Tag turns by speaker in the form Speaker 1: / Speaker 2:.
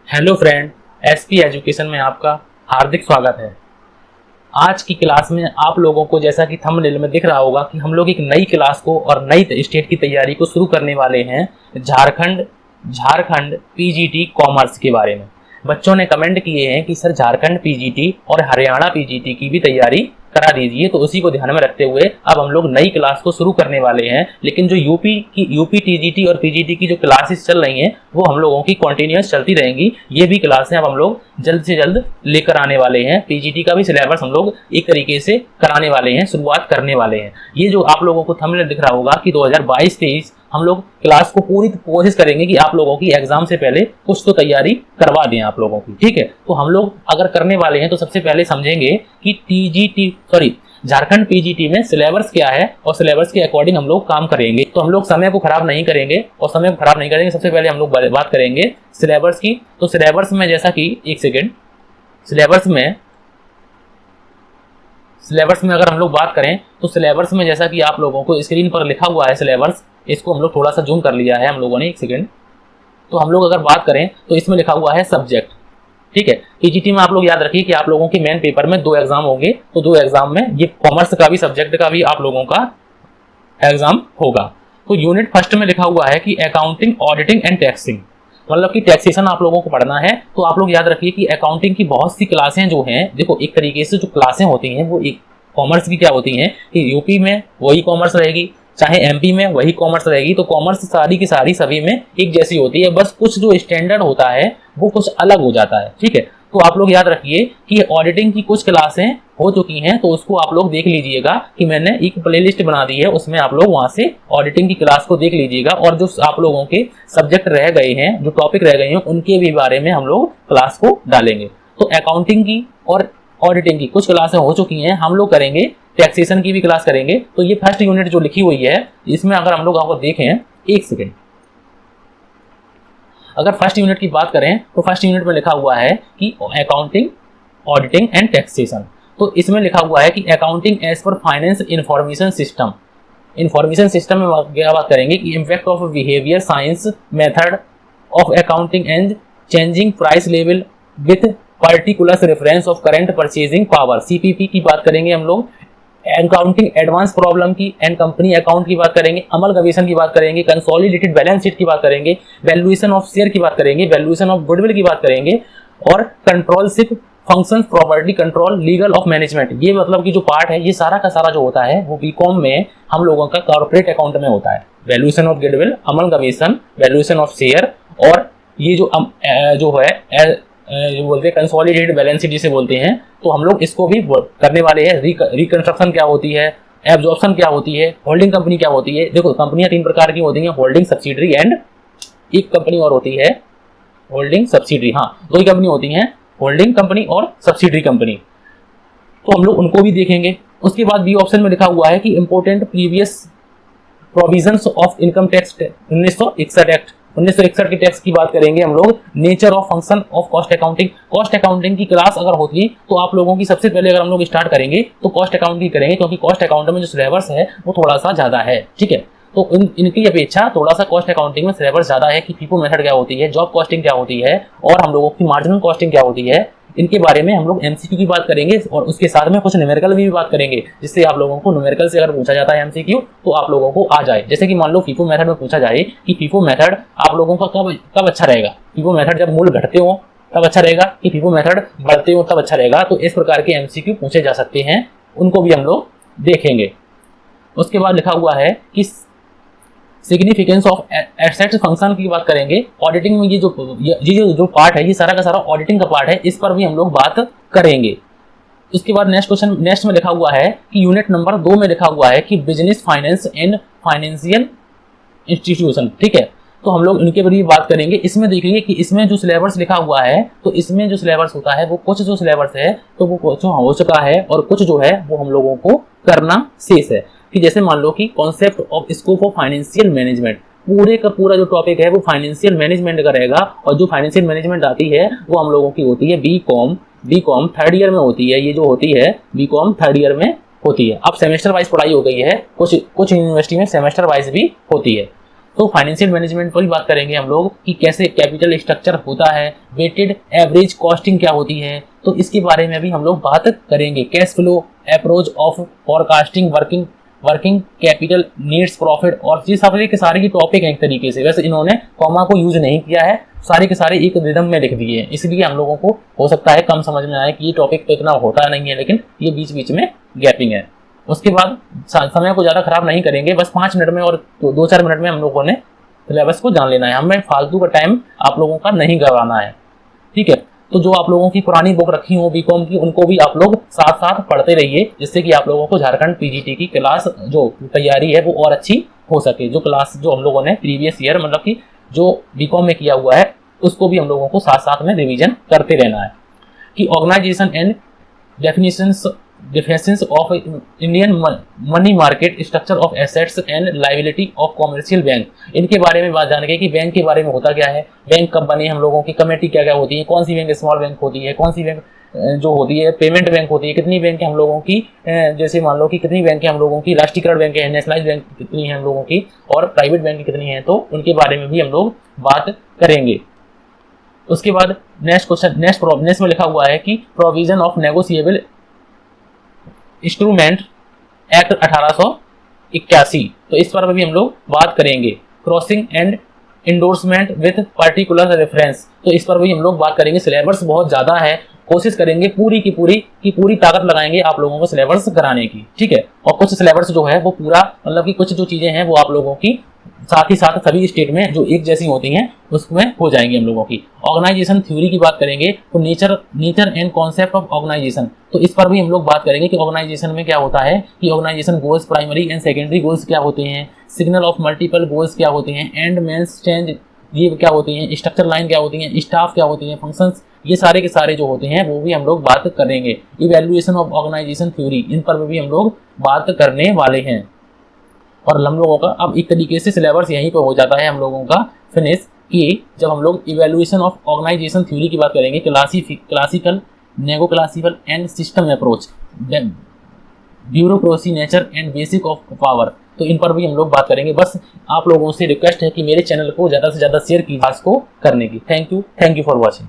Speaker 1: Hello friend, SP education में आपका हार्दिक स्वागत है। आज की क्लास में आप लोगों को जैसा कि थंबनेल में दिख रहा होगा कि हम लोग एक नई क्लास को और नई स्टेट की तैयारी को शुरू करने वाले हैं, झारखंड पीजीटी कॉमर्स के बारे में। बच्चों ने कमेंट किए हैं कि सर झारखंड पीजीटी और हरियाणा पीजीटी की भी तैयारी करा दीजिए, तो उसी को ध्यान में रखते हुए अब हम लोग नई क्लास को शुरू करने वाले हैं। लेकिन जो यूपी टीजीटी और पीजीटी की जो क्लासेस चल रही हैं वो हम लोगों की कंटिन्यूअस चलती रहेंगी। ये भी क्लासें अब हम लोग जल्द से जल्द लेकर आने वाले हैं। पीजीटी का भी सिलेबस हम लोग एक तरीके से कराने वाले हैं, शुरुआत करने वाले हैं। ये जो आप लोगों को थंबनेल दिख रहा होगा कि 2022-23 हम लोग क्लास को पूरी कोशिश करेंगे कि आप लोगों की एग्जाम से पहले कुछ तो तैयारी करवा दें आप लोगों की, ठीक है। तो हम लोग अगर करने वाले हैं तो सबसे पहले समझेंगे कि झारखंड पीजीटी में सिलेबस क्या है और सिलेबस के अकॉर्डिंग हम लोग काम करेंगे। तो हम लोग समय को खराब नहीं करेंगे सबसे पहले हम लोग बात करेंगे सिलेबस की। तो सिलेबस में जैसा कि सिलेबस में अगर हम लोग बात करें तो सिलेबस में जैसा कि आप लोगों को स्क्रीन पर लिखा हुआ है सिलेबस, इसको हम लोग थोड़ा सा जूम कर लिया है हम लोगों ने, एक सेकेंड। तो हम लोग अगर बात करें तो इसमें लिखा हुआ है सब्जेक्ट, ठीक है। पीजीटी में आप लोग याद रखिए कि आप लोगों के मेन पेपर में 2 एग्जाम होंगे, तो 2 एग्जाम में ये कॉमर्स का भी सब्जेक्ट का भी आप लोगों का एग्जाम होगा। तो यूनिट फर्स्ट में लिखा हुआ है कि अकाउंटिंग, ऑडिटिंग एंड टैक्सिंग, मतलब कि टैक्सेशन आप लोगों को पढ़ना है। तो आप लोग याद रखिए कि अकाउंटिंग की बहुत सी क्लासें जो हैं, देखो एक तरीके से जो क्लासें होती हैं वो एक कॉमर्स की क्या होती हैं कि यूपी में वही कॉमर्स रहेगी, चाहे एमपी में वही कॉमर्स रहेगी। तो कॉमर्स सारी की सारी सभी में एक जैसी होती है, बस कुछ जो स्टैंडर्ड होता है वो कुछ अलग हो जाता है, ठीक है। तो आप लोग याद रखिए कि ऑडिटिंग की कुछ क्लासें हो चुकी हैं, तो उसको आप लोग देख लीजिएगा कि मैंने एक प्लेलिस्ट बना दी है, उसमें आप लोग वहां से ऑडिटिंग की क्लास को देख लीजिएगा। और जो आप लोगों के सब्जेक्ट रह गए हैं, जो टॉपिक रह गए हैं, उनके भी बारे में हम लोग क्लास को डालेंगे। तो अकाउंटिंग की और ऑडिटिंग की कुछ क्लासें हो चुकी हैं, हम लोग करेंगे टैक्सेशन की भी क्लास करेंगे। तो ये फर्स्ट यूनिट जो लिखी हुई है इसमें अगर हम लोग आपको देखें, एक सेकेंड, अगर फर्स्ट यूनिट की बात करें तो फर्स्ट यूनिट में लिखा हुआ है कि अकाउंटिंग, ऑडिटिंग एंड टैक्सेशन। तो इसमें लिखा हुआ है कि accounting as per finance information system में क्या बात करेंगे कि impact of behaviour science method of accounting and changing price level with particular reference of current purchasing power, CPP की बात करेंगे हम लोग। अकाउंटिंग एडवांस प्रॉब्लम की एंड कंपनी अकाउंट की बात करेंगे, अमल गवेषण की बात करेंगे, कंसोलिडेटेड बैलेंस शीट की बात करेंगे, वैल्यूएशन ऑफ शेयर की बात करेंगे, वैल्यूएशन ऑफ गुडविल की बात करेंगे, और controllership function, property control, legal of management. ये मतलब कि जो पार्ट है ये सारा का सारा जो होता है वो बीकॉम में हम लोगों का कॉर्पोरेट अकाउंट में होता है। वैल्यूएशन ऑफ गुडविल, अमल गवेषण, वैल्यूएशन ऑफ शेयर, और ये जो है जो बोलते हैं कंसोलिडेटेड बैलेंस शीट जिसे बोलते हैं, तो हम लोग इसको भी करने वाले हैं। रिकंस्ट्रक्शन क्या होती है, एब्जॉर्प्शन क्या होती है, होल्डिंग कंपनी क्या होती है। देखो कंपनियां 3 प्रकार की होती हैं, होल्डिंग, सब्सिडरी एंड एक कंपनी और होती है होल्डिंग सब्सिडरी। हाँ, 2 ही कंपनी होती हैं, होल्डिंग कंपनी और सब्सिडरी कंपनी। तो हम लोग उनको भी देखेंगे। उसके बाद बी ऑप्शन में लिखा हुआ है कि important previous provisions of income tax 1961 act, 1961 के टैक्स की बात करेंगे हम लोग। Nature of function of cost accounting की क्लास अगर होती तो आप लोगों की सबसे पहले अगर हम लोग स्टार्ट करेंगे तो कॉस्ट अकाउंटिंग की करेंगे, क्योंकि कॉस्ट अकाउंट में जो सिलेबस है वो थोड़ा सा ज्यादा है, ठीक है। तो इनकी अपेक्षा थोड़ा सा कॉस्ट अकाउंटिंग में सिलेबस ज्यादा है कि फीफो मेथड क्या होती है, जॉब कॉस्टिंग क्या होती है, और हम लोगों की मार्जिनल कॉस्टिंग क्या होती है। इनके बारे में हम लोग एमसीक्यू की बात करेंगे और उसके साथ में कुछ न्यूमेरिकल भी बात करेंगे, जिससे आप लोगों को न्यूमेरिकल से अगर पूछा जाता है एमसीक्यू तो आप लोगों को आ जाए। जैसे कि मान लो फीफो मेथड में पूछा जाए कि फीफो मेथड आप लोगों का कब अच्छा रहेगा, फीफो मेथड जब मूल घटते हो तब अच्छा रहेगा कि फीफो मेथड बढ़ते हो तब अच्छा रहेगा। तो इस प्रकार के एमसीक्यू पूछे जा सकते हैं, उनको भी हम लोग देखेंगे। उसके बाद लिखा हुआ है कि सिग्निफिकेंस ऑफ एसेट्स फंक्शन की बात करेंगे। ऑडिटिंग में ये जो पार्ट है ये सारा का सारा ऑडिटिंग का पार्ट है, इस पर भी हम लोग बात करेंगे। उसके बाद नेक्स्ट में लिखा हुआ है कि यूनिट नंबर 2 में लिखा हुआ है कि business finance and financial institution, ठीक है। तो हम लोग इनके बारे में बात करेंगे। इसमें देखिए कि इसमें जो सिलेबस लिखा हुआ है, तो इसमें जो सिलेबस होता है वो कुछ जो सिलेबस है तो वो कुछ हो चुका है और कुछ जो है वो हम लोगों को करना शेष है। कि जैसे मान लो कि concept of scope of financial management, पूरे का पूरा जो टॉपिक है वो फाइनेंशियल मैनेजमेंट का रहेगा। और जो फाइनेंशियल मैनेजमेंट आती है वो हम लोगों की होती है बीकॉम थर्ड ईयर में होती है। ये जो होती है बीकॉम थर्ड ईयर में होती है। अब सेमेस्टर वाइज पढ़ाई हो गई है, कुछ यूनिवर्सिटी में सेमेस्टर वाइज भी होती है। तो फाइनेंशियल मैनेजमेंट पर भी बात करेंगे हम लोग कि कैसे कैपिटल स्ट्रक्चर होता है, वेटेड एवरेज कॉस्टिंग क्या होती है, तो इसके बारे में भी हम लोग बात करेंगे। Cash flow approach of forecasting working capital needs profit, और ये सारे के सारे की टॉपिक है एक तरीके से। वैसे इन्होंने कॉमा को यूज नहीं किया है, सारे के सारे एक रिदम में लिख दिए हैं, इसलिए हम लोगों को हो सकता है कम समझ में आए कि ये टॉपिक तो इतना होता नहीं है, लेकिन ये बीच बीच में गैपिंग है। उसके बाद समय को ज़्यादा खराब नहीं करेंगे, बस 5 मिनट में और 2-4 मिनट में हम लोगों ने सिलेबस को जान लेना है, हमें फालतू का टाइम आप लोगों का नहीं गंवाना है, ठीक है। तो जो आप लोगों की पुरानी बुक रखी हो बीकॉम की, उनको भी आप लोग साथ साथ पढ़ते रहिए, जिससे कि आप लोगों को झारखंड पीजीटी की क्लास जो तैयारी है वो और अच्छी हो सके। जो क्लास जो हम लोगों ने प्रीवियस ईयर मतलब कि जो बीकॉम में किया हुआ है उसको भी हम लोगों को साथ साथ में रिवीजन करते रहना है। कि organisation and differences of Indian money market, structure of assets and liability of commercial bank, इनके बारे में बात जानेंगे कि बैंक के बारे में होता क्या है, बैंक कब बने, हम लोगों की कमेटी क्या क्या होती है, कौन सी बैंक स्मॉल बैंक होती है, कौन सी बैंक जो होती है पेमेंट बैंक होती है, कितनी बैंक है हम लोगों की, जैसे मान लो कि कितनी बैंक है हम लोगों की राष्ट्रीयकृत बैंक है, नेशनलाइज बैंक कितनी है हम लोगों की, और प्राइवेट बैंक कितनी है, तो उनके बारे में भी हम लोग बात करेंगे। उसके बाद नेक्स्ट क्वेश्चन नेक्स्ट में लिखा हुआ है कि provision of negotiable instrument act 1881, तो इस पर भी हम लोग बात करेंगे। Crossing and endorsement with particular reference, तो इस पर भी हम लोग बात करेंगे। सिलेबस बहुत ज़्यादा है, कोशिश करेंगे पूरी की पूरी ताकत लगाएंगे आप लोगों को सिलेबस कराने की, ठीक है। और कुछ सिलेबस जो है वो पूरा मतलब कि कुछ जो चीज़ें हैं वो आप लोगों की साथ ही साथ सभी स्टेट में जो एक जैसी होती हैं उसमें हो जाएंगी हम लोगों की। ऑर्गेनाइजेशन थ्योरी की बात करेंगे तो nature and concept of organisation, तो इस पर भी हम लोग बात करेंगे कि ऑर्गेनाइजेशन में क्या होता है, कि organisation goals, primary and secondary goals क्या होते हैं, सिग्नल ऑफ मल्टीपल गोल्स क्या होते हैं, एंड मेंस चेंज ये क्या होती हैं, स्ट्रक्चर लाइन क्या होती हैं, स्टाफ क्या होती हैं, फंक्शंस, ये सारे के सारे जो होते हैं वो भी हम लोग बात करेंगे। इवैल्यूएशन ऑफ ऑर्गेनाइजेशन थ्योरी, इन पर भी हम लोग बात करने वाले हैं। और हम लोगों का अब एक तरीके से सिलेबस यहीं पर हो जाता है हम लोगों का फिनिश, कि जब हम लोग इवैल्यूएशन ऑफ ऑर्गेनाइजेशन थ्योरी की बात करेंगे, classical neo classical and system approach, bureaucracy nature and basic of power, तो इन पर भी हम लोग बात करेंगे। बस आप लोगों से रिक्वेस्ट है कि मेरे चैनल को ज़्यादा से ज़्यादा शेयर की बात को करने की। Thank you for watching.